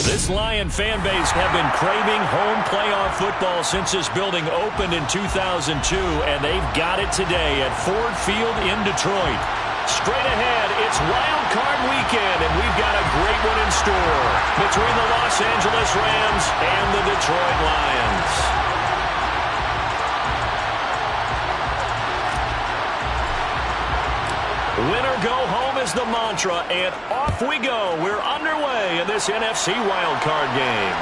This Lion fan base have been craving home playoff football since this building opened in 2002, and they've got it today at Ford Field in Detroit. Straight ahead, it's Wild Card Weekend, and we've got a great one in store between the Los Angeles Rams and the Detroit Lions. Win or go home is the mantra, and off we go. We're underway in this NFC wildcard game.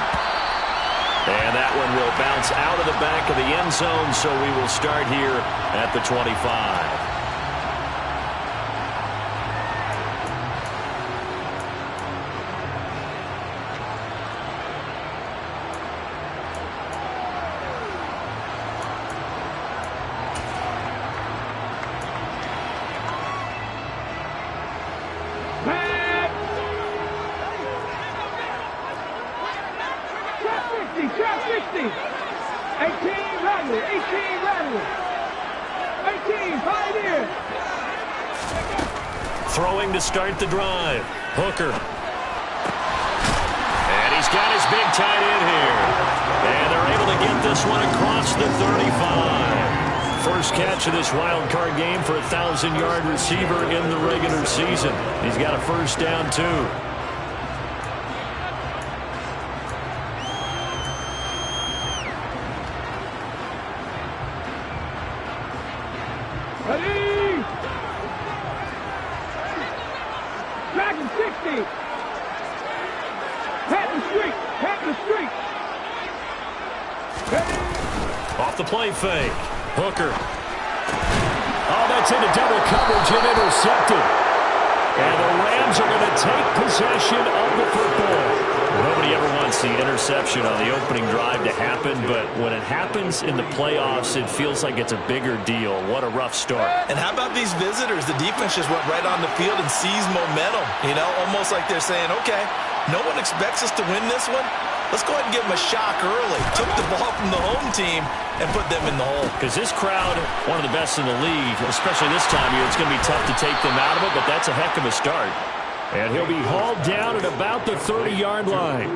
And that one will bounce out of the back of the end zone, so we will start here at the 25. Throwing to start the drive. Hooker. And he's got his big tight end here. And they're able to get this one across the 35. First catch of this wild card game for a 1,000-yard receiver in the regular season. He's got a first down, too. Off the play fake. Hooker. Oh, that's into double coverage and intercepted. And the Rams are going to take possession of the football. Nobody ever wants the interception on the opening drive to happen, but when it happens in the playoffs, it feels like it's a bigger deal. What a rough start. And how about these visitors? The defense just went right on the field and seized momentum. You know, almost like they're saying, okay, no one expects us to win this one. Let's go ahead and give them a shock early. Took the ball from the home team and put them in the hole. Because this crowd, one of the best in the league, especially this time of year, it's going to be tough to take them out of it, but that's a heck of a start. And he'll be hauled down at about the 30-yard line.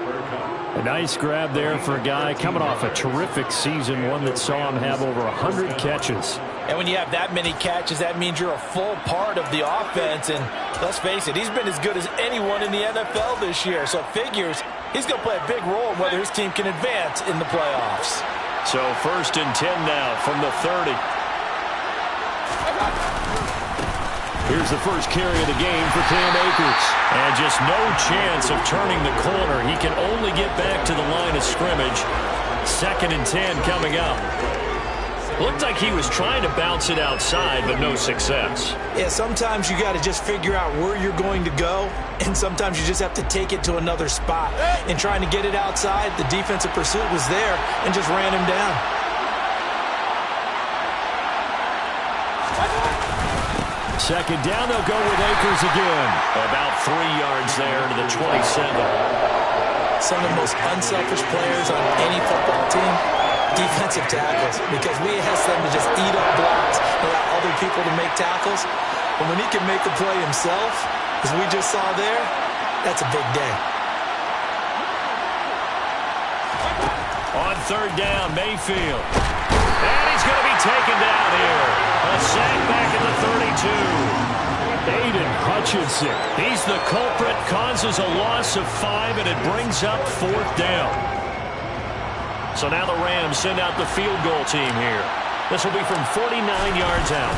A nice grab there for a guy coming off a terrific season, one that saw him have over 100 catches. And when you have that many catches, that means you're a full part of the offense. And let's face it, he's been as good as anyone in the NFL this year. So it figures he's going to play a big role in whether his team can advance in the playoffs. So 1st and 10 now from the 30. Here's the first carry of the game for Cam Akers. And just no chance of turning the corner. He can only get back to the line of scrimmage. 2nd and 10 coming up. Looked like he was trying to bounce it outside, but no success. Yeah, sometimes you got to just figure out where you're going to go, and sometimes you just have to take it to another spot. In trying to get it outside, the defensive pursuit was there and just ran him down. Second down, they'll go with Akers again. About 3 yards there to the 27. Some of the most unselfish players on any football team, defensive tackles, because we ask them to just eat up blocks, allow other people to make tackles. But when he can make the play himself, as we just saw there, that's a big day. On 3rd down, Mayfield. And he's going to be taken down here. A sack back at the 32. Aiden Hutchinson. He's the culprit, causes a loss of 5, and it brings up 4th down. So now the Rams send out the field goal team here. This will be from 49 yards out.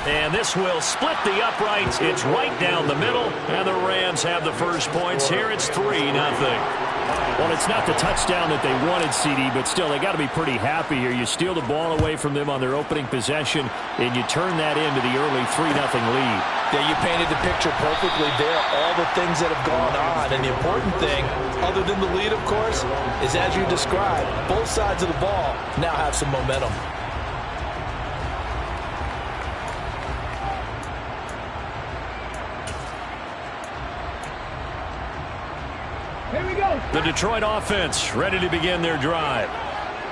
And this will split the uprights. It's right down the middle, and the Rams have the first points here. It's 3-0. Well, it's not the touchdown that they wanted, CD, but still, they got to be pretty happy here. You steal the ball away from them on their opening possession, and you turn that into the early 3-0 lead. Yeah, you painted the picture perfectly there, all the things that have gone on. And the important thing, other than the lead, of course, is as you described, both sides of the ball now have some momentum. Here we go. The Detroit offense ready to begin their drive.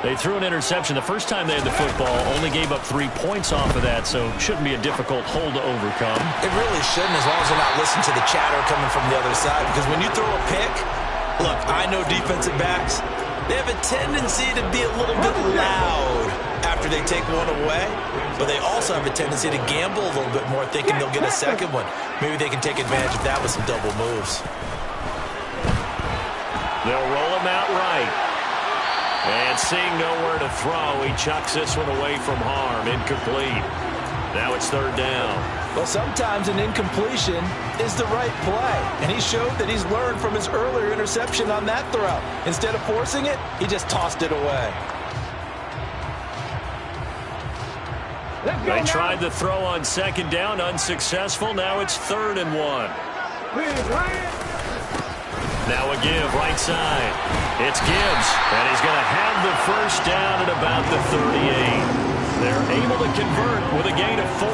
They threw an interception the first time they had the football, only gave up 3 points off of that, so shouldn't be a difficult hole to overcome. It really shouldn't, as long as they're not listening to the chatter coming from the other side, because when you throw a pick, look, I know defensive backs, they have a tendency to be a little bit loud after they take one away, but they also have a tendency to gamble a little bit more, thinking they'll get a second one. Maybe they can take advantage of that with some double moves. They'll roll him out right. And seeing nowhere to throw, he chucks this one away from harm. Incomplete. Now it's third down. Well, sometimes an incompletion is the right play. And he showed that he's learned from his earlier interception on that throw. Instead of forcing it, he just tossed it away. They tried the throw on second down, unsuccessful. Now it's 3rd and 1. Now a give, right side. It's Gibbs, and he's going to have the first down at about the 38. They're able to convert with a gain of 4.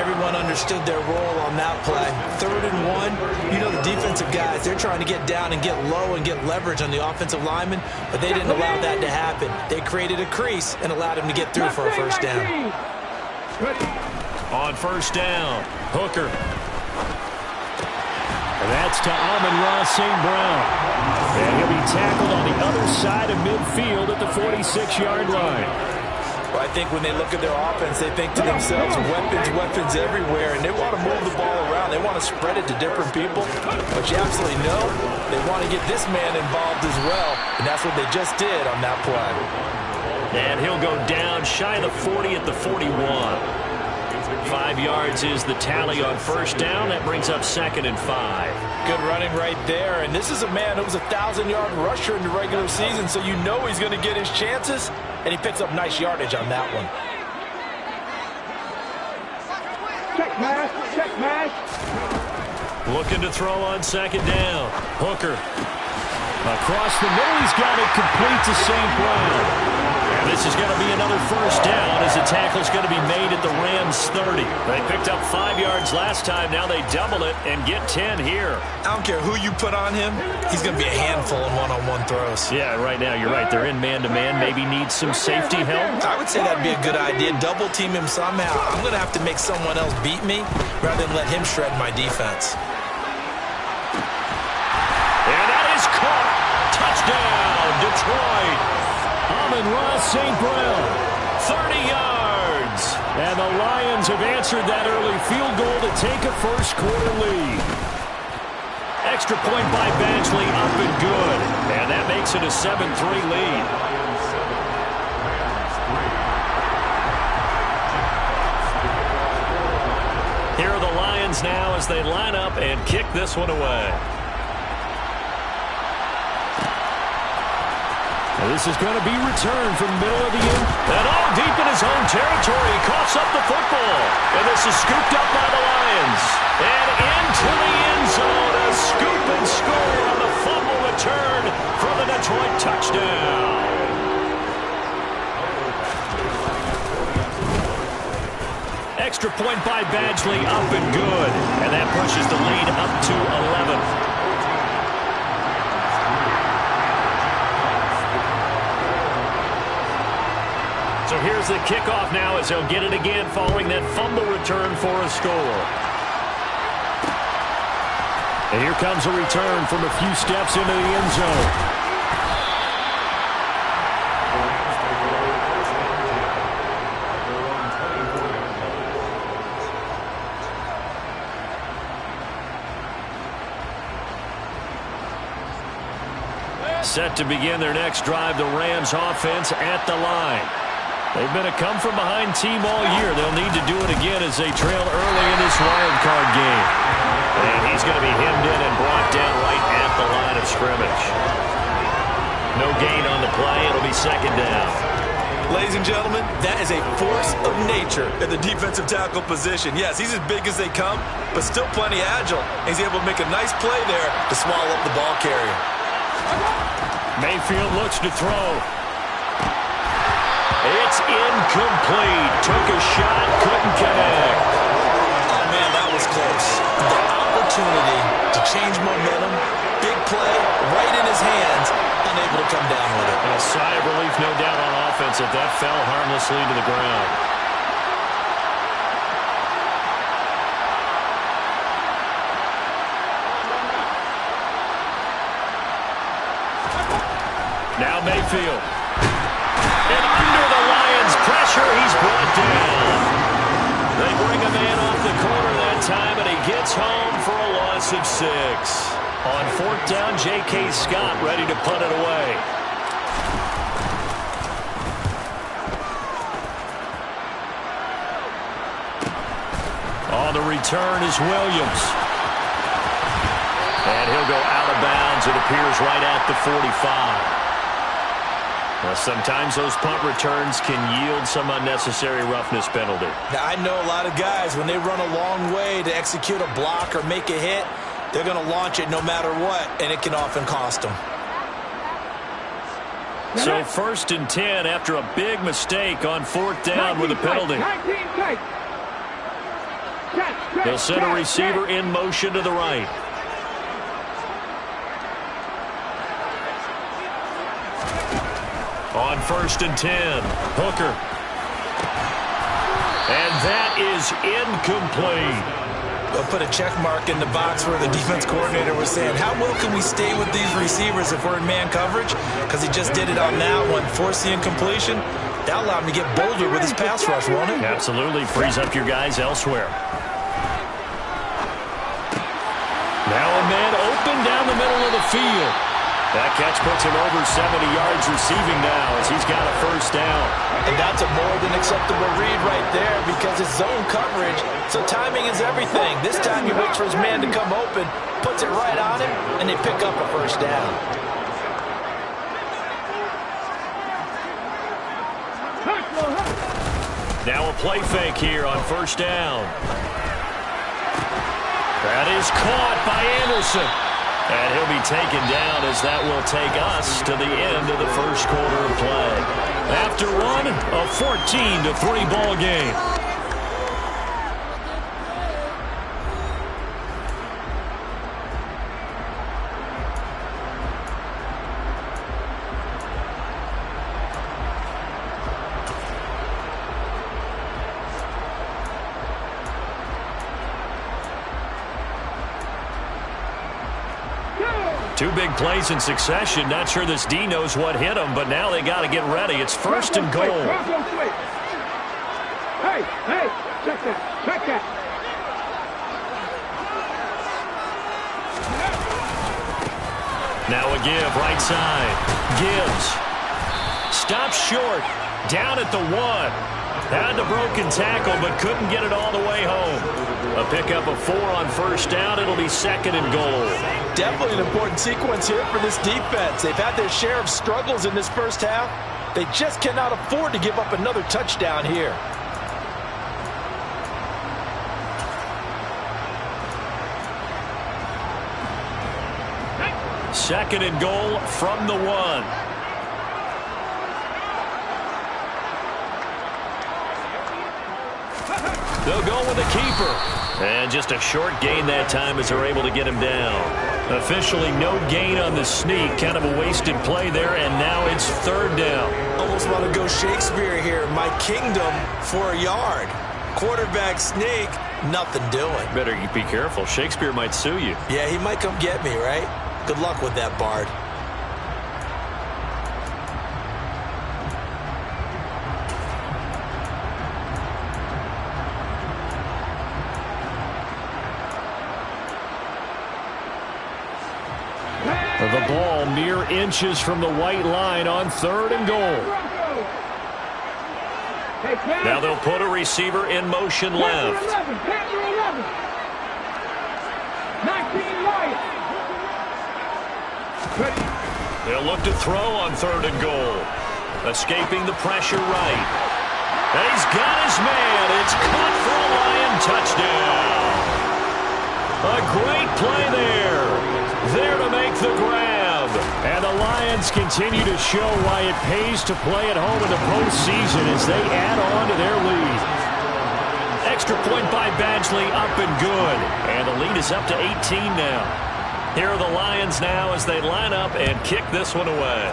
Everyone understood their role on that play. 3rd and 1, you know the defensive guys, they're trying to get down and get low and get leverage on the offensive lineman, but they didn't allow that to happen. They created a crease and allowed him to get through for a first down. On first down, Hooker. And that's to Amon-Ra St. Brown. And he'll be tackled on the other side of midfield at the 46-yard line. Well, I think when they look at their offense, they think to themselves, weapons everywhere, and they want to move the ball around. They want to spread it to different people. But you absolutely know they want to get this man involved as well, and that's what they just did on that play. And he'll go down shy of the 40 at the 41. 5 yards is the tally on first down. That brings up 2nd and 5. Good running right there. And this is a man who was a 1,000-yard rusher in the regular season, so you know he's going to get his chances, and he picks up nice yardage on that one. Check mash. Looking to throw on second down. Hooker. Across the middle, he's got it complete to St. Brown. And this is going to be another first down as the tackle's going to be made at the Rams 30. They picked up 5 yards last time. Now they double it and get 10 here. I don't care who you put on him. He's going to be a handful in one-on-one throws. Yeah, right now you're right. They're in man-to-man. Maybe need some safety help. I would say that'd be a good idea. Double team him somehow. I'm going to have to make someone else beat me rather than let him shred my defense. And that is caught. Touchdown, Detroit. Amon-Ra St. Brown, 30 yards. And the Lions have answered that early field goal to take a first-quarter lead. Extra point by Badgley, up and good. And that makes it a 7-3 lead. Here are the Lions now as they line up and kick this one away. This is going to be returned from the middle of the end. And all deep in his own territory. He coughs up the football. And this is scooped up by the Lions. And into the end zone. A scoop and score on the fumble return for the Detroit touchdown. Extra point by Badgley, up and good. And that pushes the lead up to 11. So here's the kickoff now as he'll get it again following that fumble return for a score. And here comes a return from a few steps into the end zone. Set to begin their next drive, the Rams offense at the line. They've been a come-from-behind team all year. They'll need to do it again as they trail early in this wild card game. And he's going to be hemmed in and brought down right at the line of scrimmage. No gain on the play. It'll be second down. Ladies and gentlemen, that is a force of nature at the defensive tackle position. Yes, he's as big as they come, but still plenty agile. He's able to make a nice play there to swallow up the ball carrier. Mayfield looks to throw. It's incomplete. Took a shot, couldn't connect. Oh, man, that was close. The opportunity to change momentum. Big play, right in his hands, unable to come down with it. A sigh of relief, no doubt, on offense that fell harmlessly to the ground. Now Mayfield. And under the Lions' pressure, he's brought down. They bring a man off the corner that time, and he gets home for a loss of 6. On 4th down, J.K. Scott ready to punt it away. On the return is Williams. And he'll go out of bounds, it appears, right at the 45. Well, sometimes those punt returns can yield some unnecessary roughness penalty. Now, I know a lot of guys, when they run a long way to execute a block or make a hit, they're going to launch it no matter what, and it can often cost them. So 1st and 10 after a big mistake on 4th down with a penalty. They'll send a receiver in motion to the right. On 1st and 10, Hooker. And that is incomplete. They'll put a check mark in the box where the defense coordinator was saying, how well can we stay with these receivers if we're in man coverage? Because he just did it on that one, force the incompletion. That'll allow him to get bolder with his pass rush, won't it? Absolutely. Frees up your guys elsewhere. Now a man open down the middle of the field. That catch puts him over 70 yards receiving now as he's got a 1st down. And that's a more than acceptable read right there because it's zone coverage, so timing is everything. This time he waits for his man to come open, puts it right on him, and they pick up a 1st down. Now a play fake here on 1st down. That is caught by Anderson. And he'll be taken down as that will take us to the end of the 1st quarter of play. After one, a 14-3 ball game. Two big plays in succession. Not sure this D knows what hit him, but now they got to get ready. It's 1st and goal. Hey, check that. Now a give, right side. Gibbs. Stops short. Down at the 1. Had the broken tackle, but couldn't get it all the way home. A pickup of 4 on 1st down. It'll be 2nd and goal. Definitely an important sequence here for this defense. They've had their share of struggles in this 1st half. They just cannot afford to give up another touchdown here. Second and goal from the 1. They'll go with the keeper. And just a short gain that time as they're able to get him down. Officially no gain on the sneak. Kind of a wasted play there, and now it's 3rd down. Almost want to go Shakespeare here. My kingdom for a yard. Quarterback sneak, nothing doing. Better be careful. Shakespeare might sue you. Yeah, he might come get me, right? Good luck with that, Bard. The ball mere inches from the white line on 3rd and goal. Now they'll put a receiver in motion left. They'll look to throw on 3rd and goal. Escaping the pressure right. And he's got his man. It's caught for a Lion touchdown. A great play there. There to make the grab. And the Lions continue to show why it pays to play at home in the postseason as they add on to their lead. extra point by Badgley, up and good. And the lead is up to 18 now. Here are the Lions now as they line up and kick this one away.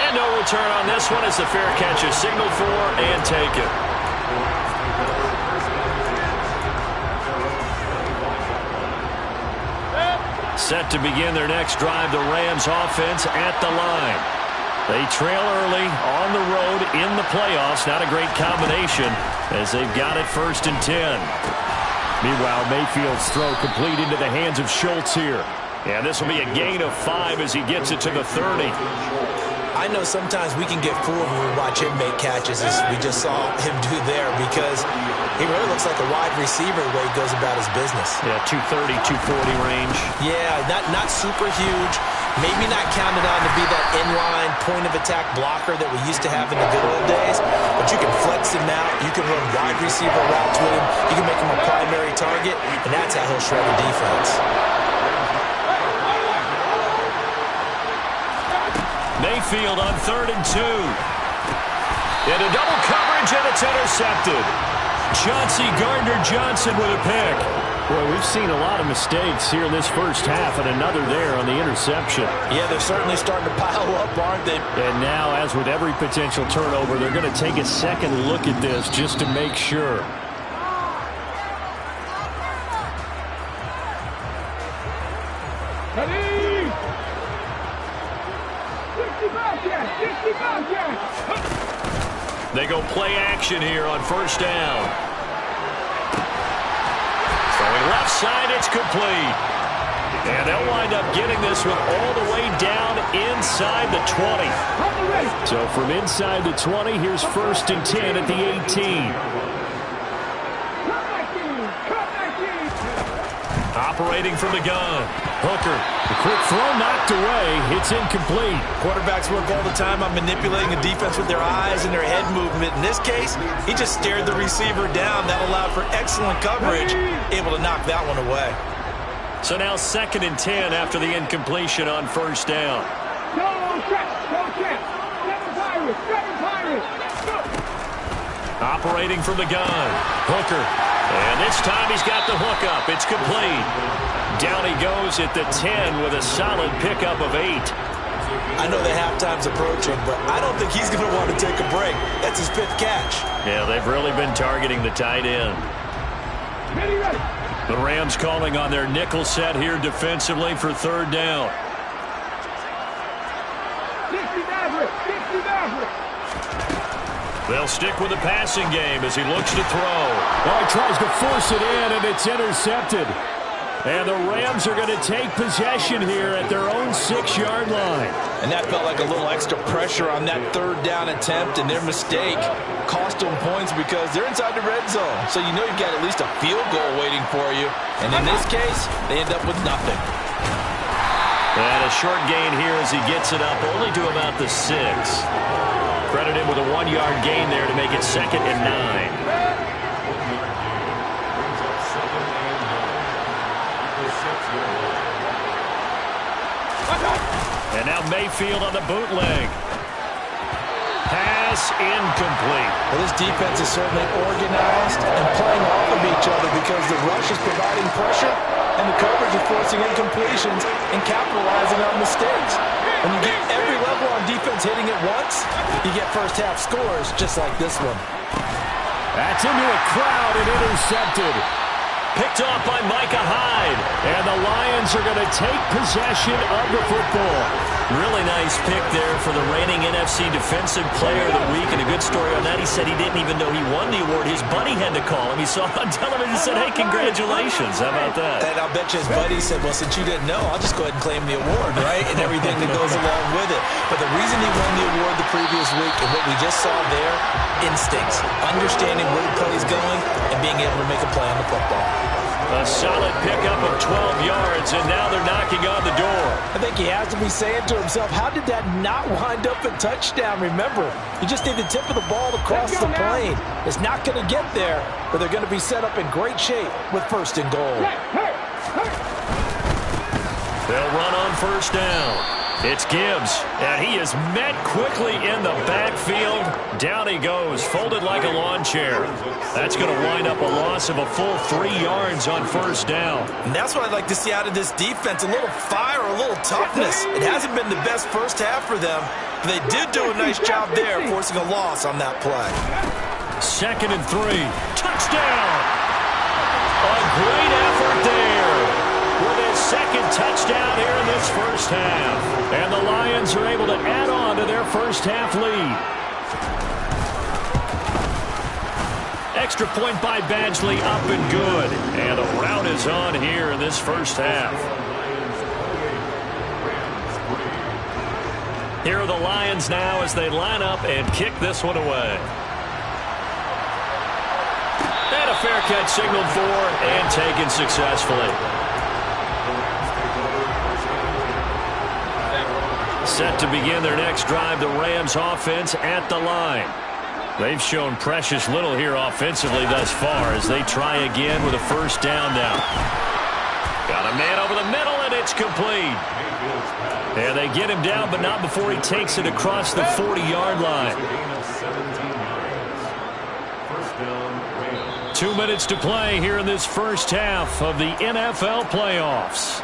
And no return on this one as the fair catch is signaled for and taken. Set to begin their next drive, the Rams offense at the line. They trail early on the road in the playoffs. Not a great combination as they've got it 1st and 10. Meanwhile, Mayfield's throw complete into the hands of Schultz here. And this will be a gain of 5 as he gets it to the 30. I know sometimes we can get fooled when we watch him make catches, as we just saw him do there, because he really looks like a wide receiver the way he goes about his business. Yeah, 230, 240 range. Yeah, not super huge. Maybe not counted on to be that inline point-of-attack blocker that we used to have in the good old days, but you can flex him out. You can run wide receiver routes with him. You can make him a primary target, and that's how he'll shred the defense. Mayfield on 3rd and 2. Into double coverage, and it's intercepted. Chauncey Gardner-Johnson with a pick. Boy, we've seen a lot of mistakes here in this first half, and another there on the interception. Yeah, they're certainly starting to pile up, aren't they? And now, as with every potential turnover, they're going to take a second look at this just to make sure. They go play action here on 1st down. Throwing left side, it's complete. And they'll wind up getting this one all the way down inside the 20. So from inside the 20, here's 1st and 10 at the 18. Operating from the gun. Hooker. The quick throw knocked away. It's incomplete. Quarterbacks work all the time on manipulating the defense with their eyes and their head movement. In this case, he just stared the receiver down. That allowed for excellent coverage. Able to knock that one away. So now 2nd and 10 after the incompletion on 1st down. Operating from the gun. Hooker. And this time he's got the hook up. It's complete. Down he goes at the 10 with a solid pickup of 8. I know the halftime's approaching, but I don't think he's going to want to take a break. That's his 5th catch. Yeah, they've really been targeting the tight end. The Rams calling on their nickel set here defensively for 3rd down. They'll stick with the passing game as he looks to throw. Oh, he tries to force it in, and it's intercepted. And the Rams are going to take possession here at their own 6-yard line. And that felt like a little extra pressure on that 3rd down attempt, and their mistake cost them points because they're inside the red zone. So you know you've got at least a field goal waiting for you. And in this case, they end up with nothing. And a short gain here as he gets it up only to about the 6. Credit him with a 1-yard gain there to make it 2nd and 9. And now Mayfield on the bootleg. Pass incomplete. Well, this defense is certainly organized and playing off of each other because the rush is providing pressure and the coverage is forcing incompletions and capitalizing on mistakes. When you get every level on defense hitting at once, you get first half scores just like this one. That's into a crowd and intercepted. Picked off by Micah Hyde. And the Lions are going to take possession of the football. Really nice pick there for the reigning NFC Defensive Player of the Week. And a good story on that. He said he didn't even know he won the award. His buddy had to call him. He saw it on television and said, hey, congratulations. How about that? And I'll bet you his buddy said, well, since you didn't know, I'll just go ahead and claim the award, right? And everything that goes along with it. But the reason he won the award the previous week and what we just saw there, instincts. Understanding where the play is going and being able to make a play on the football. A solid pickup of 12 yards, and now they're knocking on the door. I think he has to be saying to himself, how did that not wind up a touchdown? Remember, you just need the tip of the ball to cross the plane. It's not going to get there, but they're going to be set up in great shape with 1st and goal. They'll run on 1st down. It's Gibbs, and he is met quickly in the backfield. Down he goes, folded like a lawn chair. That's going to wind up a loss of a full 3 yards on first down. And that's what I'd like to see out of this defense, a little fire, a little toughness. It hasn't been the best first half for them, but they did do a nice job there, forcing a loss on that play. 2nd and 3. Touchdown! A great effort there with his 2nd touchdown here in this first half. And the Lions are able to add on to their first half lead. Extra point by Badgley, up and good. And the rout is on here in this first half. Here are the Lions now as they line up and kick this one away. And a fair catch signaled for and taken successfully. Set to begin their next drive, the Rams offense at the line. They've shown precious little here offensively thus far as they try again with a first down now. Got a man over the middle, and it's complete. And they get him down, but not before he takes it across the 40-yard line. 2 minutes to play here in this first half of the NFL playoffs.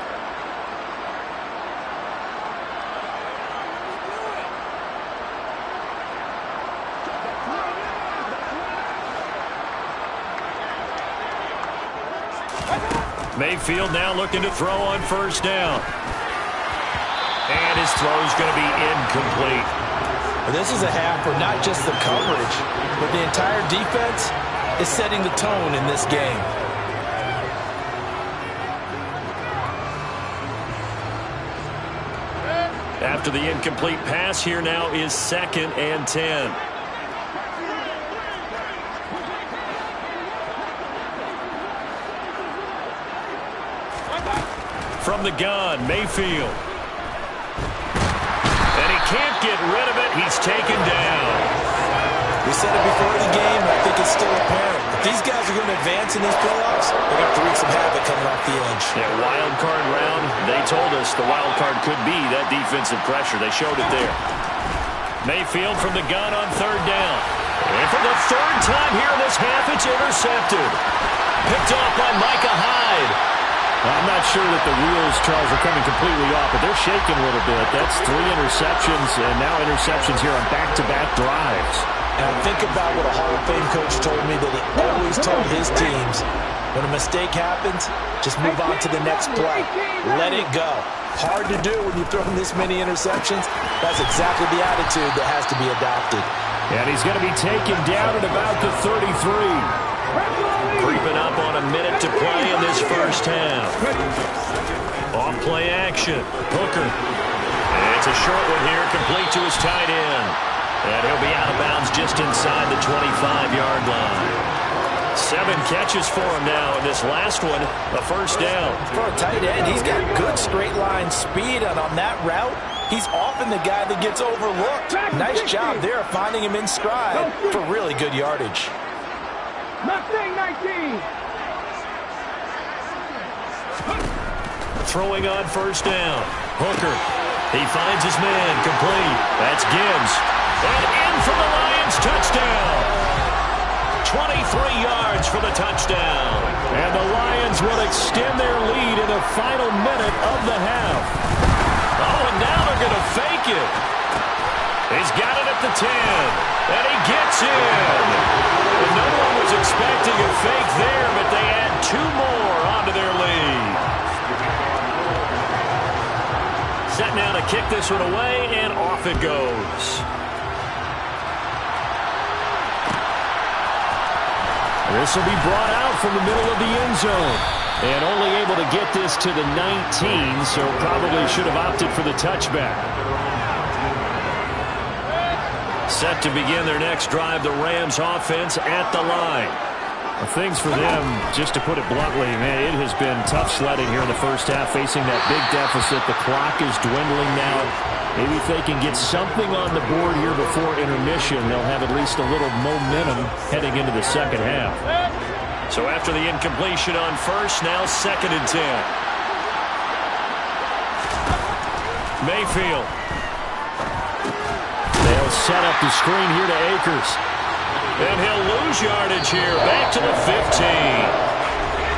Mayfield now looking to throw on first down. And his throw is going to be incomplete. This is a half where not just the coverage, but the entire defense is setting the tone in this game. After the incomplete pass, here now is 2nd and 10. From the gun, Mayfield. And he can't get rid of it. He's taken down. We said it before the game, and I think it's still apparent. If these guys are going to advance in these playoffs, they're going to have to wreak some havoc coming off the edge. Yeah, wild card round. They told us the wild card could be that defensive pressure. They showed it there. Mayfield from the gun on 3rd down. And for the 3rd time here in this half, it's intercepted. Picked off by Micah Hyde. I'm not sure that the wheels, Charles, are coming completely off, but they're shaking a little bit. That's 3 interceptions, and now interceptions here on back-to-back drives. And I think about what a Hall of Fame coach told me that he always told his teams, when a mistake happens, just move on to the next play. Let it go. Hard to do when you've thrown this many interceptions. That's exactly the attitude that has to be adopted. And he's going to be taken down at about the 33. Creeping up on a minute to play in this first half. Off play action. Hooker. And it's a short one here, complete to his tight end. And he'll be out of bounds just inside the 25-yard line. 7 catches for him now, and this last one, a first down. For a tight end, he's got good straight line speed, and on that route, he's often the guy that gets overlooked. Nice job there of finding him in stride for really good yardage. Mustang 19. Throwing on first down. Hooker. He finds his man. Complete. That's Gibbs. And in for the Lions. Touchdown. 23 yards for the touchdown. And the Lions will extend their lead in the final minute of the half. Oh, and now they're going to fake it. He's got it at the 10. And he gets in. And no one was expecting a fake there, but they add 2 more onto their lead. Set now to kick this one away, and off it goes. This will be brought out from the middle of the end zone. And only able to get this to the 19, so probably should have opted for the touchback. Set to begin their next drive, the Rams offense at the line. Well, things for them, just to put it bluntly, man, it has been tough sledding here in the first half, facing that big deficit. The clock is dwindling now. Maybe if they can get something on the board here before intermission, they'll have at least a little momentum heading into the second half. So after the incompletion on first, now 2nd and 10. Mayfield. They'll set up the screen here to Akers. And he'll lose yardage here. Back to the 15.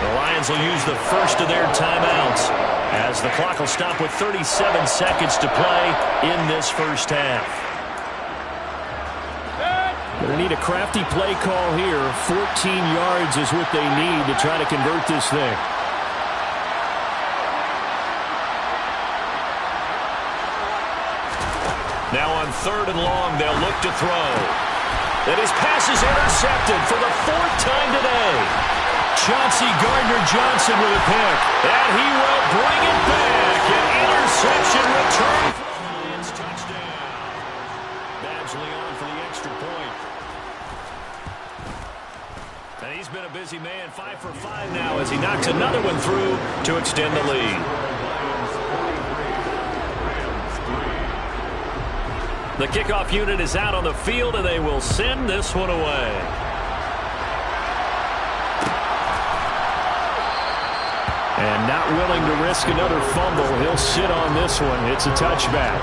The Lions will use the first of their timeouts as the clock will stop with 37 seconds to play in this first half. Going to need a crafty play call here. 14 yards is what they need to try to convert this thing. Now on 3rd and long, they'll look to throw. And his pass is intercepted for the 4th time today. Chauncey Gardner-Johnson with a pick. And he will bring it back. An interception return for the Lions. Touchdown. Badgley on for the extra point. And he's been a busy man. 5 for 5 now as he knocks another one through to extend the lead. The kickoff unit is out on the field, and they will send this one away. And not willing to risk another fumble. He'll sit on this one. It's a touchback.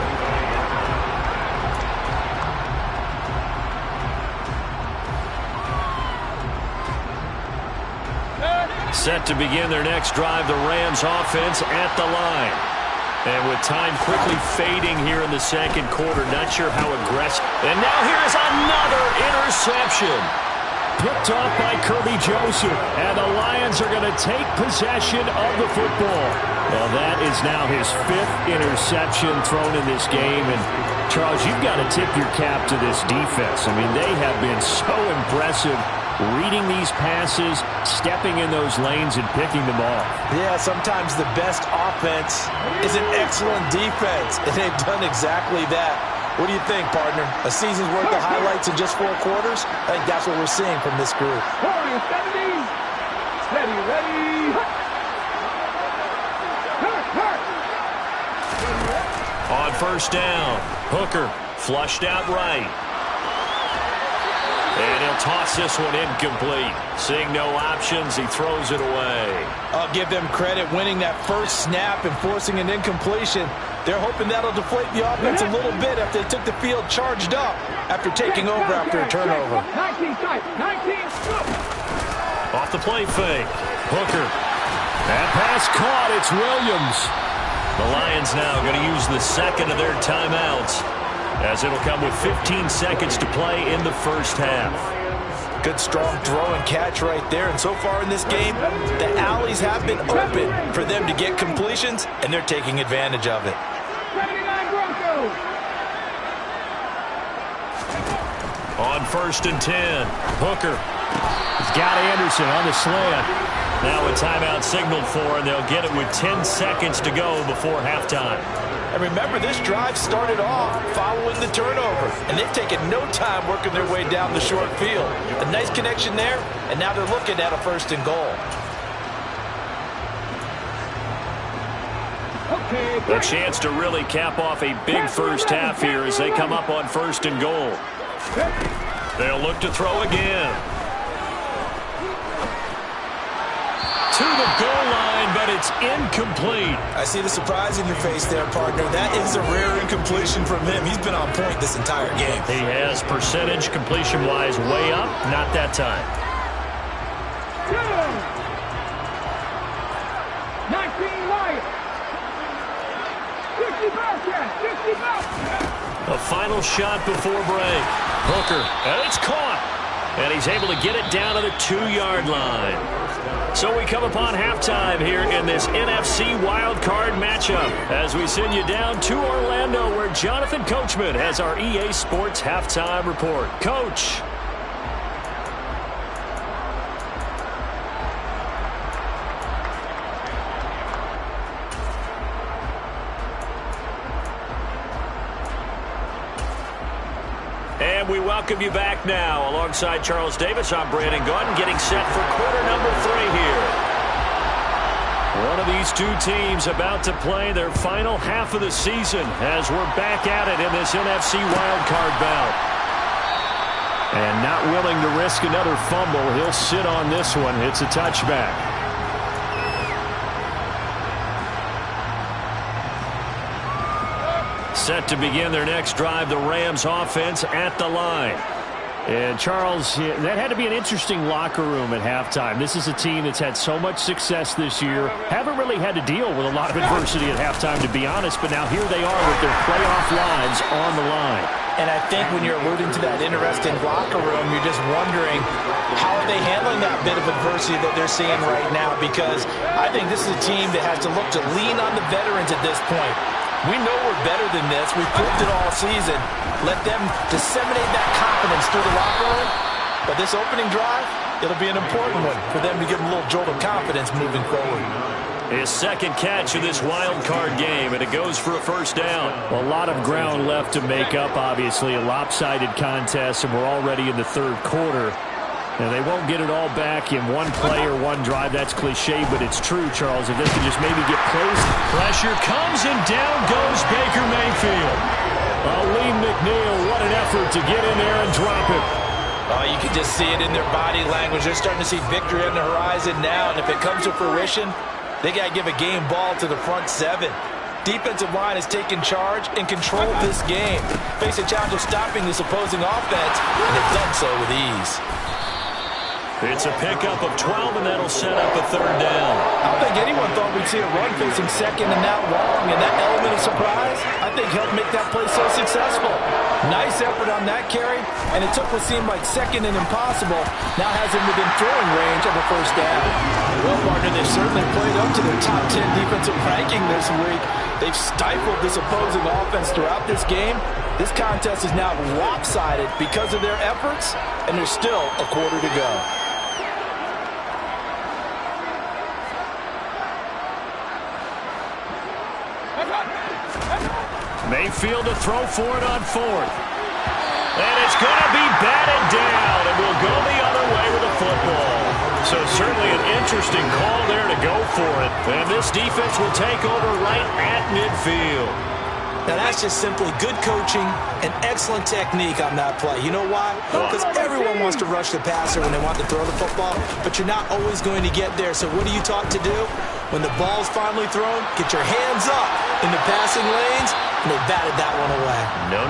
Set to begin their next drive, the Rams offense at the line. And with time quickly fading here in the second quarter, not sure how aggressive. And now here is another interception. Picked off by Kirby Joseph. And the Lions are going to take possession of the football. Well, that is now his 5th interception thrown in this game. And, Charles, you've got to tip your cap to this defense. I mean, they have been so impressive reading these passes, stepping in those lanes, and picking them off. Yeah, sometimes the best offense is an excellent defense, and they've done exactly that. What do you think, partner? A season's worth of highlights in just 4 quarters? I think that's what we're seeing from this group. Steady, ready. On 1st down, Hooker flushed out right. And he'll toss this one incomplete. Seeing no options, he throws it away. I'll give them credit winning that first snap and forcing an incompletion. They're hoping that'll deflate the offense a little bit after they took the field charged up after taking over after a turnover. 19 tight, 19. Off the play fake. Hooker. That pass caught. It's Williams. The Lions now going to use the second of their timeouts, as it'll come with 15 seconds to play in the first half. Good strong throw and catch right there. And so far in this game, the alleys have been open for them to get completions, and they're taking advantage of it. 79 Broncos. On 1st and 10, Hooker. He's got Anderson on the slant. Now a timeout signaled for, and they'll get it with 10 seconds to go before halftime. And remember, this drive started off following the turnover, and they've taken no time working their way down the short field. A nice connection there, and now they're looking at a 1st and goal. A chance to really cap off a big first half here as they come up on 1st and goal. They'll look to throw again. To the goal line, but it's incomplete. I see the surprise in your face there, partner. That is a rare incompletion from him. He's been on point this entire game. He has percentage completion-wise way up. Not that time. 19 Lions. 60 Bearcats. 60 Bearcats. A final shot before break. Hooker, and it's caught. And he's able to get it down to the 2-yard line. So we come upon halftime here in this NFC wildcard matchup as we send you down to Orlando, where Jonathan Coachman has our EA Sports halftime report. Coach. And we welcome you back now. Alongside Charles Davis, I'm Brandon Gordon, getting set for quarter number 3 here. One of these two teams about to play their final half of the season as we're back at it in this NFC wildcard bout. And not willing to risk another fumble, he'll sit on this one. It's a touchback. Set to begin their next drive, the Rams offense at the line. And, Charles, that had to be an interesting locker room at halftime. This is a team that's had so much success this year. Haven't really had to deal with a lot of adversity at halftime, to be honest. But now here they are with their playoff lives on the line. And I think when you're alluding to that interesting locker room, you're just wondering how are they handling that bit of adversity that they're seeing right now, because I think this is a team that has to look to lean on the veterans at this point. We know we're better than this. We've proved it all season. Let them disseminate that confidence through the locker room. But this opening drive, it'll be an important one for them to give them a little jolt of confidence moving forward. His second catch of this wild card game, and it goes for a first down. A lot of ground left to make up, obviously. A lopsided contest, and we're already in the third quarter. And they won't get it all back in one play or one drive. That's cliche, but it's true, Charles. If they can just maybe get placed. Pressure comes, and down goes Baker Mayfield. Lee McNeil, what an effort to get in there and drop it. Oh, you can just see it in their body language. They're starting to see victory on the horizon now, and if it comes to fruition, they got to give a game ball to the front seven. Defensive line has taken charge and controlled this game. Face a challenge of stopping this opposing offense, and they've done so with ease. It's a pickup of 12, and that'll set up a third down. I don't think anyone thought we'd see a run facing second and that long, and that element of surprise, I think, helped make that play so successful. Nice effort on that carry, and it took what seemed like second and impossible, now has him within throwing range of a first down. Well, partner, they've certainly played up to their top 10 defensive ranking this week. They've stifled this opposing offense throughout this game. This contest is now lopsided because of their efforts, and there's still a quarter to go. Mayfield to throw for it on fourth. And it's going to be batted down, and we'll go the other way with the football. So certainly an interesting call there to go for it. And this defense will take over right at midfield. Now that's just simply good coaching and excellent technique on that play. You know why? Because everyone wants to rush the passer when they want to throw the football, but you're not always going to get there. So what are you taught to do? When the ball's finally thrown, get your hands up in the passing lanes, and they batted that one away. No.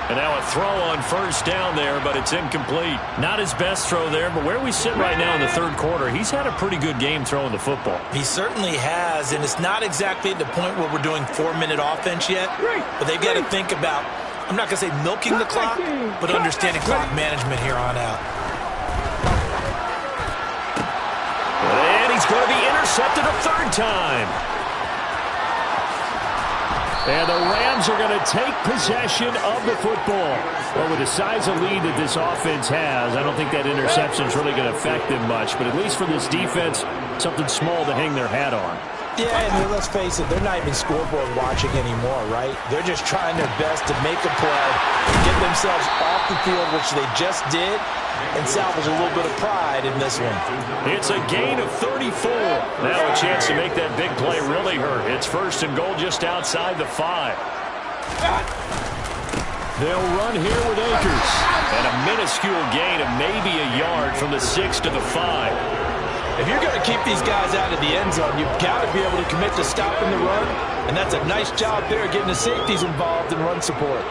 And now a throw on first down there, but it's incomplete. Not his best throw there, but where we sit right now in the third quarter, he's had a pretty good game throwing the football. He certainly has, and it's not exactly at the point where we're doing 4-minute offense yet, but they've got to think about, I'm not going to say milking the clock, but understanding clock management here on out. And he's going to be intercepted a third time. And the Rams are going to take possession of the football. Well, with the size of lead that this offense has, I don't think that interception is really going to affect them much. But at least for this defense, something small to hang their hat on. Yeah, and let's face it, they're not even scoreboard watching anymore, right? They're just trying their best to make a play, get themselves off the field, which they just did, and salvage a little bit of pride in this one. It's a gain of 34. Now a chance to make that big play really hurt. It's first and goal just outside the 5. They'll run here with Akers. And a minuscule gain of maybe a yard from the 6 to the 5. If you're going to keep these guys out of the end zone, you've got to be able to commit to stopping the run, and that's a nice job there getting the safeties involved in run support.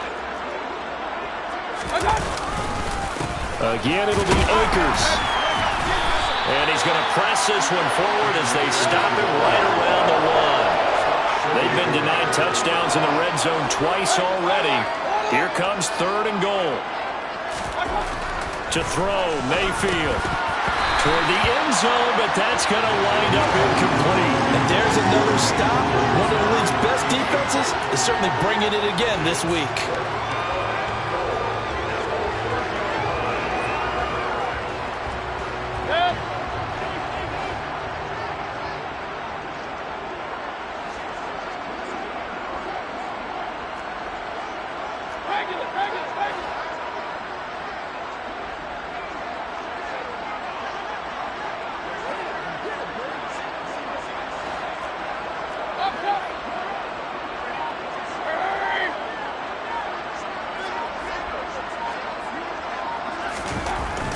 Again, it'll be Akers. And he's going to press this one forward as they stop him right around the 1. They've been denied touchdowns in the red zone twice already. Here comes third and goal. To throw, Mayfield. Toward the end zone, but that's going to wind up incomplete. And there's another stop. One of the league's best defenses is certainly bringing it again this week.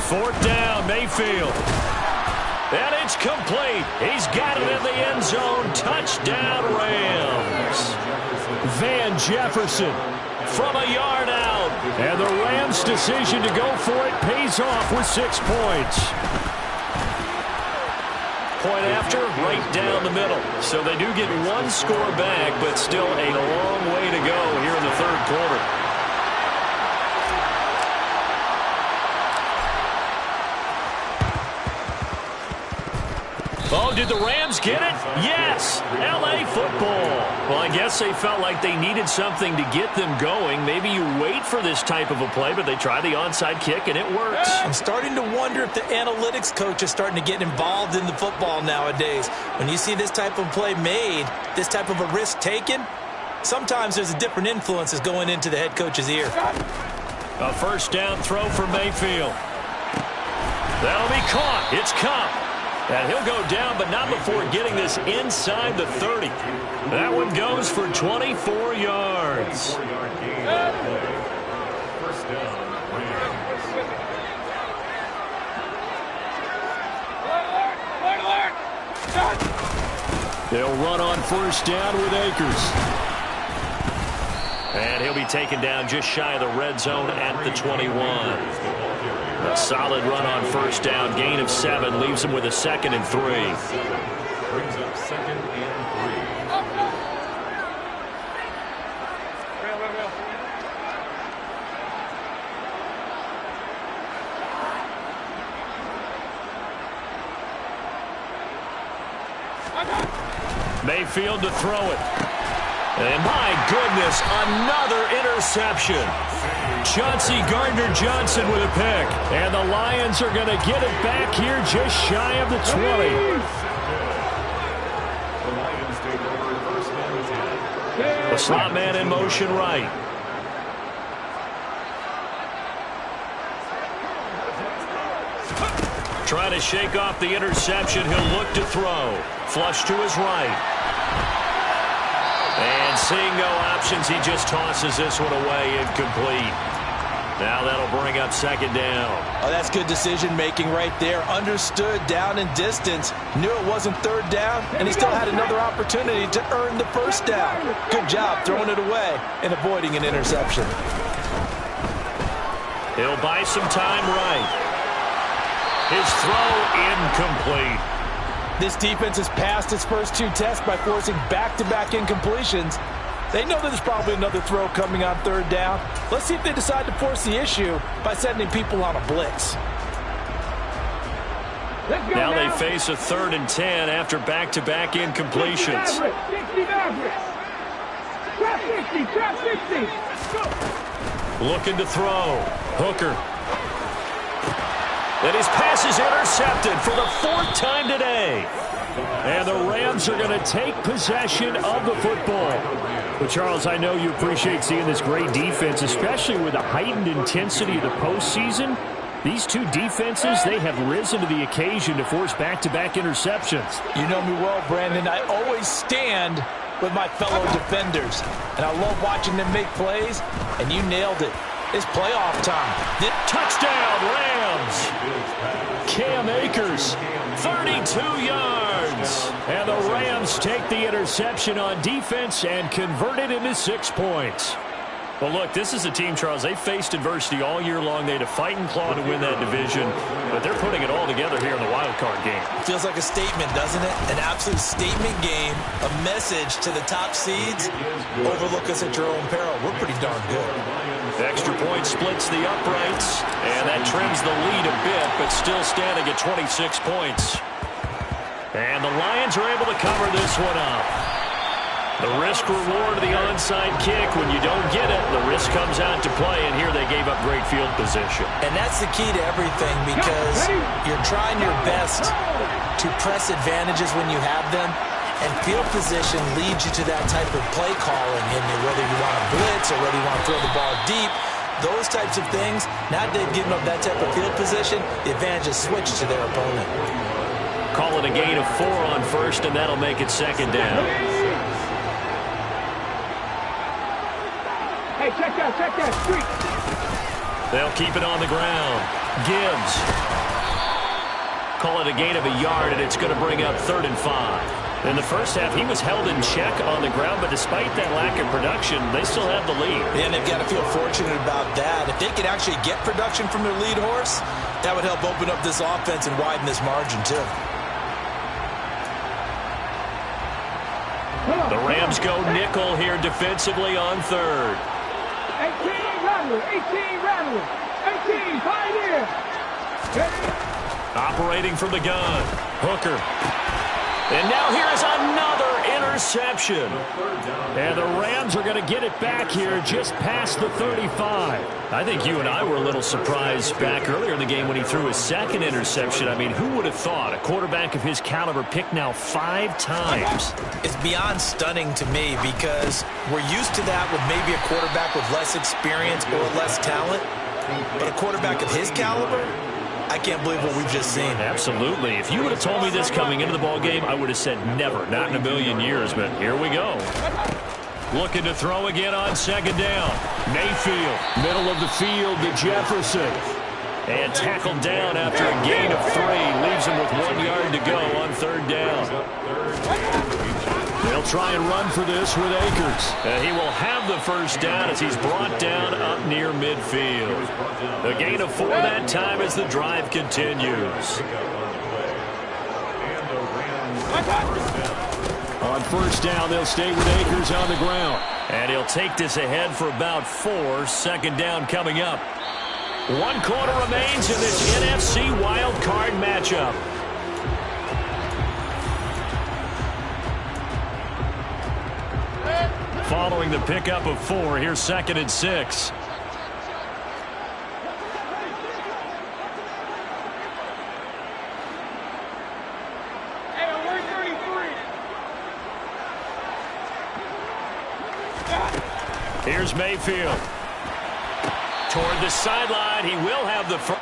Fourth down, Mayfield. And it's complete. He's got it in the end zone. Touchdown, Rams. Van Jefferson from a yard out. And the Rams' decision to go for it pays off with 6 points. Point after, right down the middle. So they do get one score back, but still a long way to go here in the third quarter. Oh, did the Rams get it? Yes! L.A. football. Well, I guess they felt like they needed something to get them going. Maybe you wait for this type of a play, but they try the onside kick, and it works. I'm starting to wonder if the analytics coach is starting to get involved in the football nowadays. When you see this type of play made, this type of a risk taken, sometimes there's a different influences going into the head coach's ear. A first down throw for Mayfield. That'll be caught. It's Cup. And he'll go down, but not before getting this inside the 30. That one goes for 24 yards. They'll run on first down with Akers. And he'll be taken down just shy of the red zone at the 21. A solid run on first down, gain of 7, leaves him with a 2nd and 3. Brings up 2nd and 3. Mayfield to throw it. And my goodness, another interception. Chauncey Gardner-Johnson with a pick. And the Lions are going to get it back here just shy of the 20. The slot man in motion right. Trying to shake off the interception. He'll look to throw. Flush to his right. And seeing no options, he just tosses this one away, incomplete. Now that'll bring up 2nd down. Oh, that's good decision-making right there. Understood down and distance. Knew it wasn't 3rd down, and he still had another opportunity to earn the 1st down. Good job throwing it away and avoiding an interception. He'll buy some time right. His throw incomplete. This defense has passed its first 2 tests by forcing back-to-back incompletions. They know there's probably another throw coming on 3rd down. Let's see if they decide to force the issue by sending people on a blitz. Now they face a 3rd and 10 after back-to-back incompletions. 60 Mavericks. Trap 60, trap 60. Looking to throw. Hooker. And his pass is intercepted for the 4th time today. And the Rams are going to take possession of the football. Well, Charles, I know you appreciate seeing this great defense, especially with the heightened intensity of the postseason. These two defenses, they have risen to the occasion to force back-to-back interceptions. You know me well, Brandon. I always stand with my fellow defenders. And I love watching them make plays, and you nailed it. It's playoff time. Touchdown, Rams! Cam Akers, 32 yards. And the Rams take the interception on defense and convert it into 6 points. Well, look, this is a team, Charles, they faced adversity all year long. They had to fight and claw to win that division, but they're putting it all together here in the wild card game. Feels like a statement, doesn't it? An absolute statement game, a message to the top seeds. Overlook us at your own peril. We're pretty darn good. Extra point splits the uprights, and that trims the lead a bit, but still standing at 26 points. And the Lions are able to cover this one up. The risk-reward of the onside kick, when you don't get it, the risk comes out to play, and here they gave up great field position. And that's the key to everything, because you're trying your best to press advantages when you have them, and field position leads you to that type of play calling, and whether you want to blitz or whether you want to throw the ball deep, those types of things, now they've given up that type of field position, the advantage is switched to their opponent. Call it a gain of 4 on first, and that'll make it 2nd down. Hey, check that street. They'll keep it on the ground. Gibbs. Call it a gain of a yard, and it's going to bring up 3rd and 5. In the first half, he was held in check on the ground, but despite that lack of production, they still have the lead. And they've got to feel fortunate about that. If they could actually get production from their lead horse, that would help open up this offense and widen this margin, too. The Rams go nickel here defensively on third. 18 Rattler, 18 Rattler, 18 Pioneer. Operating from the gun. Hooker. And now here is another interception. And the Rams are going to get it back here just past the 35. I think you and I were a little surprised back earlier in the game when he threw his second interception. I mean, who would have thought a quarterback of his caliber picked now 5 times? It's beyond stunning to me because we're used to that with maybe a quarterback with less experience or less talent. But a quarterback of his caliber, I can't believe what we've just seen. Absolutely. If you would have told me this coming into the ballgame, I would have said never, not in a million years. But here we go. Looking to throw again on second down. Mayfield, middle of the field to Jefferson. And tackled down after a gain of 3. Leaves him with 1 yard to go on third down. They'll try and run for this with Akers. He will have the first down as he's brought down up near midfield. A gain of 4 that time as the drive continues. On first down, they'll stay with Akers on the ground. And he'll take this ahead for about 4. Second down coming up. 1 quarter remains in this NFC wildcard matchup. Following the pickup of 4, here's 2nd and 6. Here's Mayfield. Toward the sideline, he will have the first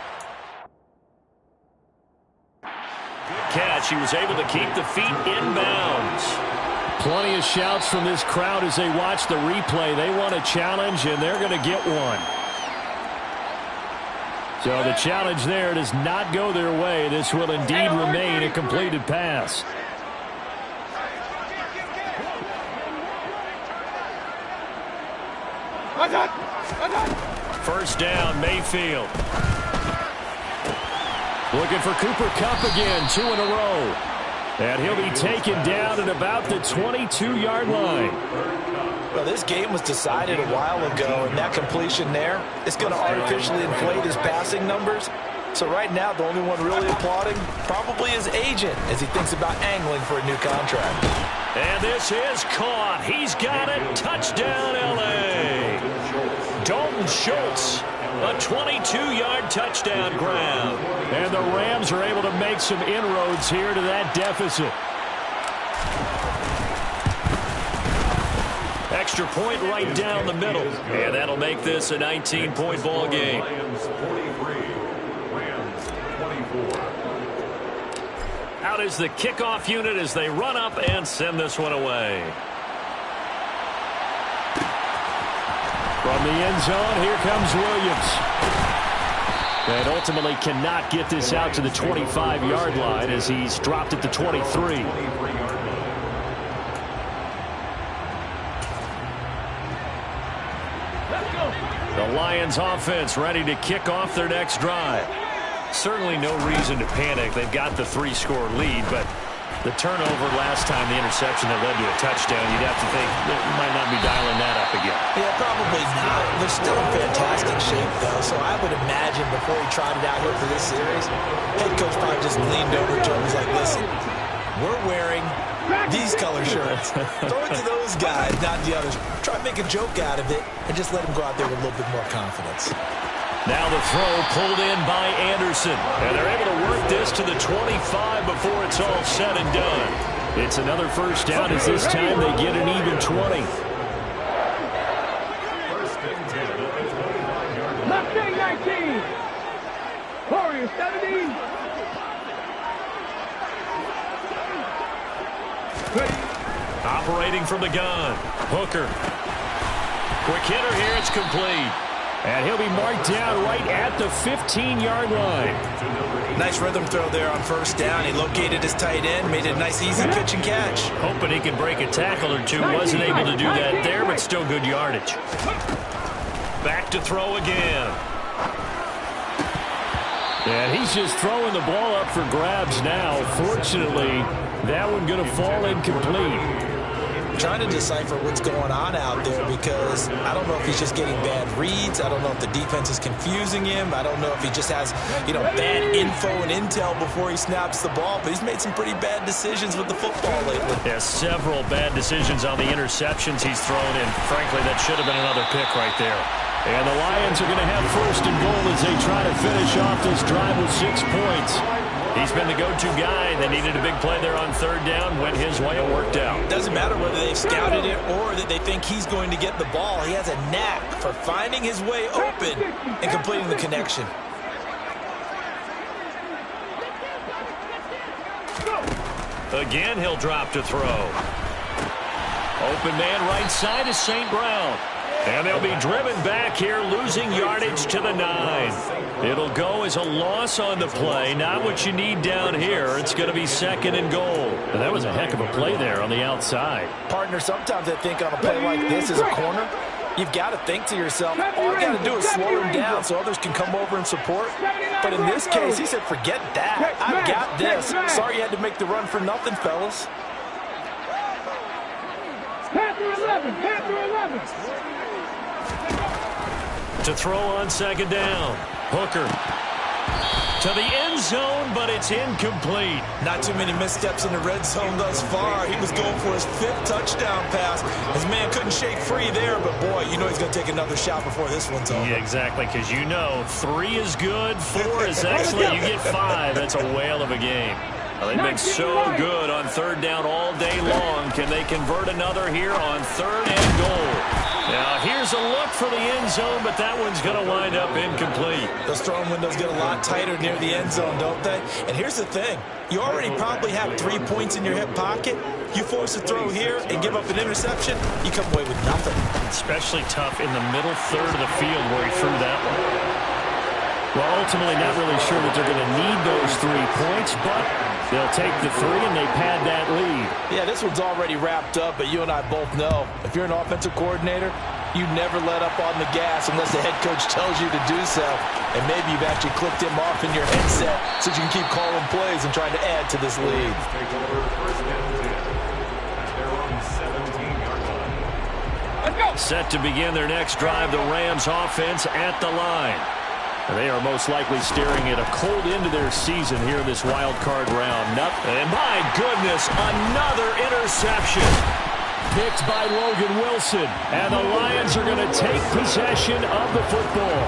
catch. He was able to keep the feet inbounds. Plenty of shouts from this crowd as they watch the replay. They want a challenge, and they're going to get one. So the challenge there does not go their way. This will indeed remain a completed pass. First down, Mayfield. Looking for Cooper Kupp again, 2 in a row. And he'll be taken down at about the 22-yard line. Well, this game was decided a while ago, and that completion there is going to artificially inflate his passing numbers. So right now, the only one really applauding probably his agent as he thinks about angling for a new contract. And this is caught. He's got it. Touchdown, L.A. Dalton Schultz, a 22-yard touchdown grab. And the Rams are able to make some inroads here to that deficit. Extra point right down the middle. And that'll make this a 19-point ball game. Out is the kickoff unit as they run up and send this one away. From the end zone, here comes Williams. And ultimately cannot get this out to the 25-yard line as he's dropped at the 23. The Lions offense ready to kick off their next drive. Certainly no reason to panic. They've got the 3-score lead, but the turnover last time, the interception that led to a touchdown, you'd have to think they might not be dialing that up again. Yeah, probably not. They're still in fantastic shape, though, so I would imagine before he trotted out here for this series, head coach probably just leaned over to him and was like, listen, we're wearing these color shirts. Throw it to those guys, not the others. Try to make a joke out of it and just let them go out there with a little bit more confidence. Now the throw pulled in by Anderson. And they're able to work this to the 25 before it's all said and done. It's another first down as this time they get an even 20. Mustang 19. Warriors 17. Operating from the gun. Hooker. Quick hitter here. It's complete. And he'll be marked down right at the 15-yard line. Nice rhythm throw there on first down. He located his tight end, made it a nice, easy pitch and catch. Hoping he can break a tackle or two. Wasn't able to do that there, but still good yardage. Back to throw again. And he's just throwing the ball up for grabs now. Fortunately, that one going to fall incomplete. Trying to decipher what's going on out there because I don't know if he's just getting bad reads. I don't know if the defense is confusing him. I don't know if he just has, bad info and intel before he snaps the ball. But he's made some pretty bad decisions with the football lately. Yeah, several bad decisions on the interceptions he's thrown, and frankly, that should have been another pick right there. And the Lions are going to have first and goal as they try to finish off this drive with 6 points. He's been the go-to guy. They needed a big play there on third down. Went his way. It worked out. Doesn't matter whether they've scouted it or that they think he's going to get the ball. He has a knack for finding his way open and completing the connection. Again, he'll drop to throw. Open man right side is St. Brown. And they'll be driven back here, losing yardage to the 9. It'll go as a loss on the play. Not what you need down here. It's going to be second and goal. And that was a heck of a play there on the outside. Partner, sometimes I think on a play like this as a corner, you've got to think to yourself, all you got to do is slow him down so others can come over and support. But in this case, he said, forget that. I've got this. Sorry you had to make the run for nothing, fellas. Panther 11, Panther 11. To throw on second down. Hooker to the end zone, but it's incomplete. Not too many missteps in the red zone thus far. He was going for his 5th touchdown pass. His man couldn't shake free there, but boy, he's going to take another shot before this one's over. Yeah, exactly, because 3 is good, 4 is excellent. You get 5. That's a whale of a game. Well, they've been so good on third down all day long. Can they convert another here on third and goal? Now, here's a look for the end zone, but that one's going to wind up incomplete. Those throwing windows get a lot tighter near the end zone, don't they? And here's the thing. You already probably have 3 points in your hip pocket. You force a throw here and give up an interception, you come away with nothing. Especially tough in the middle third of the field where he threw that one. Well, ultimately not really sure that they're going to need those 3 points, but they'll take the 3 and they pad that lead. Yeah, this one's already wrapped up, but you and I both know if you're an offensive coordinator, you never let up on the gas unless the head coach tells you to do so. And maybe you've actually clicked him off in your headset so you can keep calling plays and trying to add to this lead. Set to begin their next drive, the Rams offense at the line. They are most likely staring at a cold end to their season here in this wild card round. And my goodness, another interception. Picked by Logan Wilson. And the Lions are going to take possession of the football.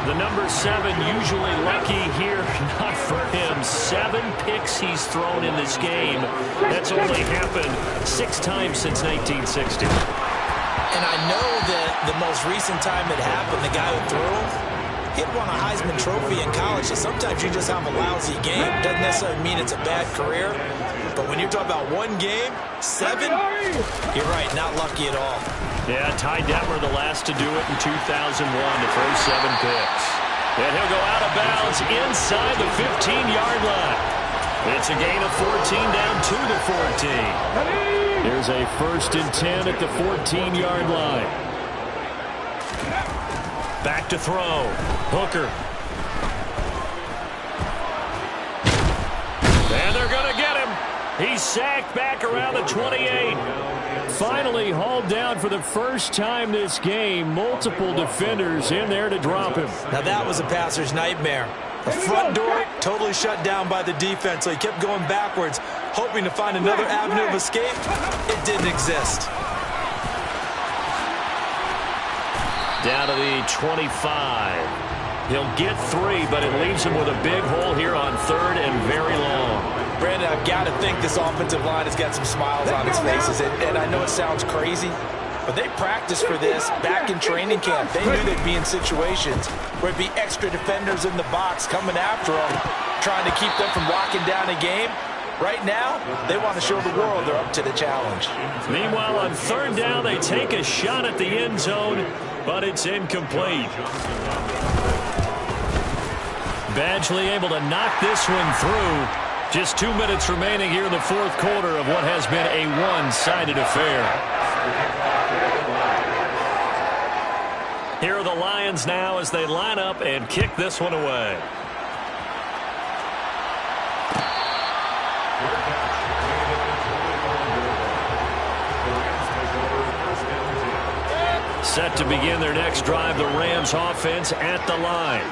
The number 7 usually lucky here. Not for him. 7 picks he's thrown in this game. That's only happened 6 times since 1960. And I know that the most recent time it happened, the guy who threw, he'd won a Heisman Trophy in college, so sometimes you just have a lousy game. Doesn't necessarily mean it's a bad career, but when you're talking about 1 game, 7, you're right, not lucky at all. Yeah, Ty Detmer the last to do it in 2001 to throw 7 picks. And he'll go out of bounds inside the 15-yard line. It's a gain of 14 down to the 14. There's a 1st and 10 at the 14-yard line. Back to throw. Hooker. And they're going to get him. He's sacked back around the 28. Finally hauled down for the first time this game. Multiple defenders in there to drop him. Now that was a passer's nightmare. The front door totally shut down by the defense, so he kept going backwards, hoping to find another avenue of escape. It didn't exist. Down to the 25. He'll get 3, but it leaves him with a big hole here on third and very long. Brandon, I've got to think this offensive line has got some smiles on its faces. And I know it sounds crazy, but they practiced for this back in training camp. They knew they'd be in situations where it'd be extra defenders in the box coming after them, trying to keep them from locking down a game. Right now, they want to show the world they're up to the challenge. Meanwhile, on third down, they take a shot at the end zone. but it's incomplete. Badgley able to knock this one through. Just 2 minutes remaining here in the fourth quarter of what has been a one-sided affair. Here are the Lions now as they line up and kick this one away. Set to begin their next drive, the Rams offense at the line.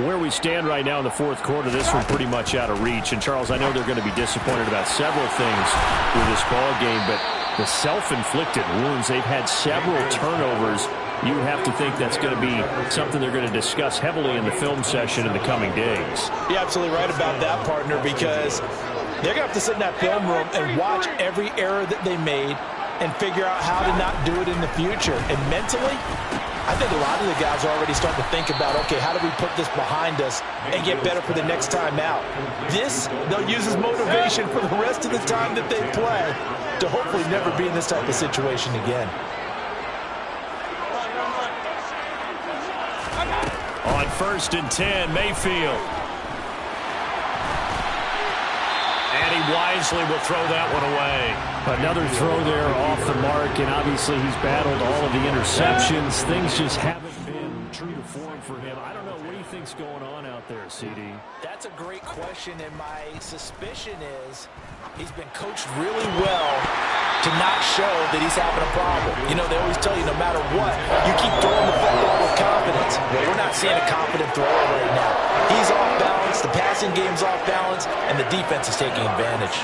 Where we stand right now in the fourth quarter, this one pretty much out of reach. And, Charles, I know they're going to be disappointed about several things with this ball game, but the self-inflicted wounds, they've had several turnovers. You would have to think that's going to be something they're going to discuss heavily in the film session in the coming days. You're absolutely right about that, partner, because they're going to have to sit in that film room and watch every error that they made and figure out how to not do it in the future. And mentally, I think a lot of the guys are already starting to think about, okay, how do we put this behind us and get better for the next time out? This, they'll use as motivation for the rest of the time that they play to hopefully never be in this type of situation again. On 1st and 10, Mayfield. And he wisely will throw that one away. Another throw there off the mark, and obviously he's battled all of the interceptions. Things just haven't been true to form for him. I don't know, what do you think's going on out there, CD? That's a great question, and my suspicion is he's been coached really well to not show that he's having a problem. You know, they always tell you no matter what, you keep throwing the football with confidence. Well, we're not seeing a confident thrower right now. He's off balance, the passing game's off balance, and the defense is taking advantage.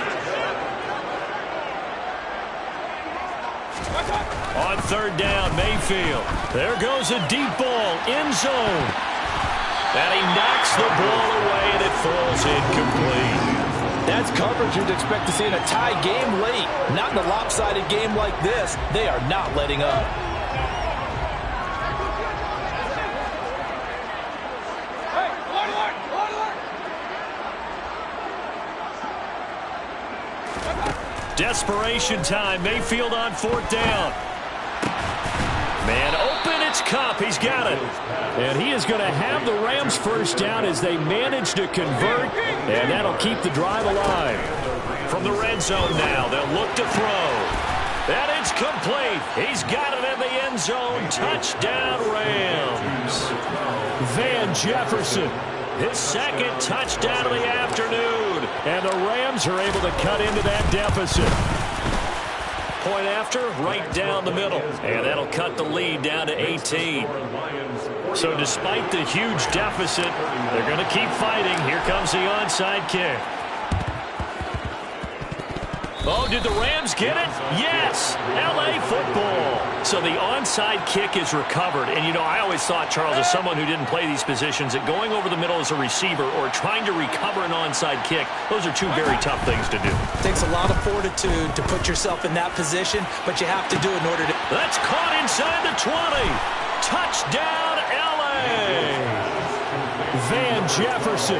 On 3rd down, Mayfield. There goes a deep ball, end zone. And he knocks the ball away, and it falls incomplete. That's coverage you'd expect to see in a tie game late. Not in a lopsided game like this. They are not letting up. Desperation time. Mayfield on 4th down. Man open, it's Cup. He's got it. And he is going to have the Rams first down as they manage to convert, and that'll keep the drive alive. From the red zone now, they'll look to throw. And it's complete. He's got it in the end zone. Touchdown, Rams. Van Jefferson. His 2nd touchdown of the afternoon. And the Rams are able to cut into that deficit. Point after, right down the middle. And that'll cut the lead down to 18. So despite the huge deficit, they're going to keep fighting. Here comes the onside kick. Oh, did the Rams get it? Yes! L.A. football. So the onside kick is recovered. And, you know, I always thought, Charles, as someone who didn't play these positions, that going over the middle as a receiver or trying to recover an onside kick, those are two very tough things to do. It takes a lot of fortitude to put yourself in that position, but you have to do it in order to... That's caught inside the 20. Touchdown, L.A. Van Jefferson.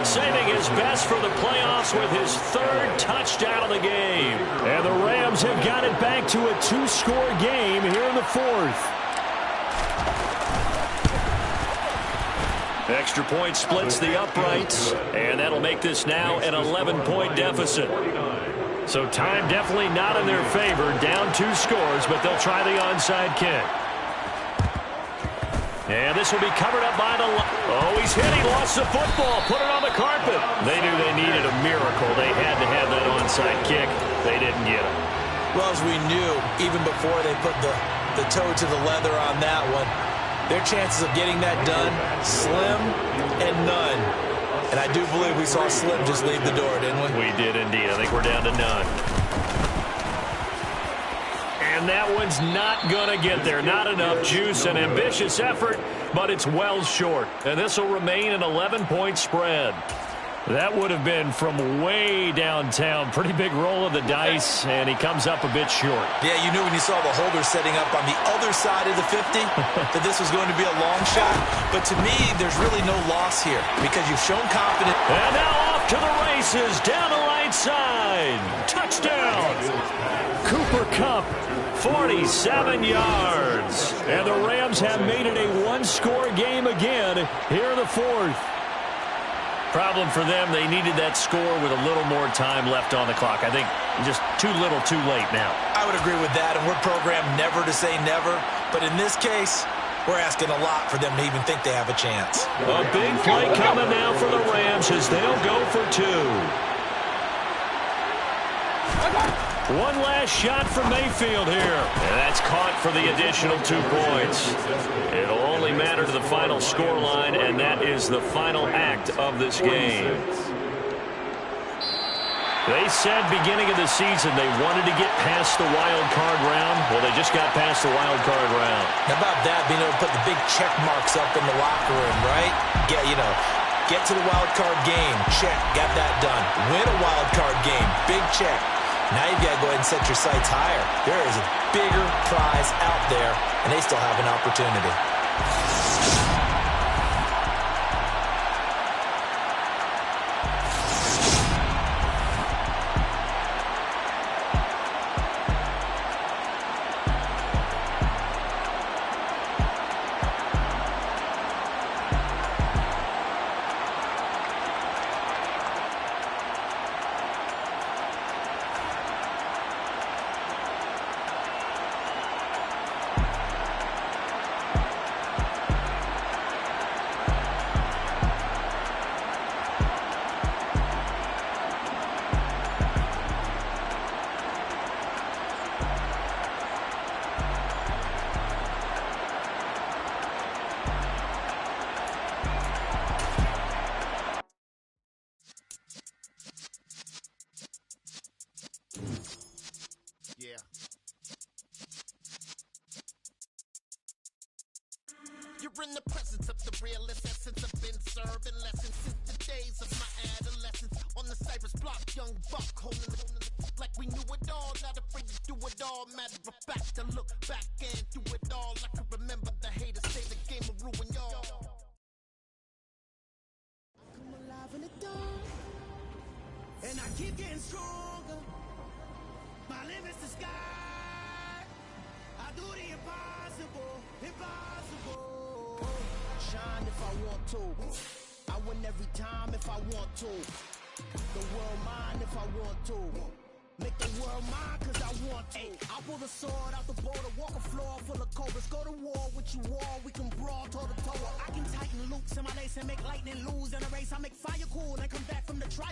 Saving his best for the playoffs with his 3rd touchdown of the game. And the Rams have got it back to a 2-score game here in the 4th. Extra point splits the uprights, and that'll make this now an 11-point deficit. So time definitely not in their favor. Down 2 scores, but they'll try the onside kick. And this will be covered up by the... Oh, he's hit. He lost the football. Put it on the carpet. They knew they needed a miracle. They had to have that onside kick. They didn't get it. Well, as we knew, even before they put the toe to the leather on that one, their chances of getting that done, slim and none. And I do believe we saw Slim just leave the door, didn't we? We did indeed. I think we're down to none. And that one's not going to get there. Not enough juice. An ambitious effort, but it's well short. And this will remain an 11-point spread. That would have been from way downtown. Pretty big roll of the dice, and he comes up a bit short. Yeah, you knew when you saw the holder setting up on the other side of the 50 that this was going to be a long shot. But to me, there's really no loss here because you've shown confidence. And now off to the races, down the right side. Touchdown! Cooper Kupp, 47 yards. And the Rams have made it a one-score game again here in the fourth. Problem for them, they needed that score with a little more time left on the clock. I think just too little, too late now. I would agree with that, and we're programmed never to say never. But in this case, we're asking a lot for them to even think they have a chance. A big play coming now for the Rams as they'll go for two. One last shot from Mayfield here. And that's caught for the additional 2 points. It'll only matter to the final scoreline, and that is the final act of this game. They said beginning of the season they wanted to get past the wild card round. Well, they just got past the wild card round. How about that, being able to put the big check marks up in the locker room, right? Get to the wild card game. Check. Got that done. Win a wild card game. Big check. Now you've got to go ahead and set your sights higher. There is a bigger prize out there, and they still have an opportunity. You're in the presence of the realest essence. I've been serving lessons since the days of my adolescence. On the Cypress block, young buck holding it like we knew it all. Not afraid to do it all. Matter of fact, to look back and do it all. I can remember the haters say the game will ruin y'all. I come alive in the dark, and I keep getting stronger. My limit's the sky. I do the impossible, impossible. Shine if I want to. I win every time if I want to. The world mine if I want to. Make the world mine cause I want to. I pull the sword out the border, walk a floor full of cobras. Go to war with you all, we can brawl toe to toe. I can tighten loops in my lace and make lightning lose in a race. I make fire cool and come back from the trial.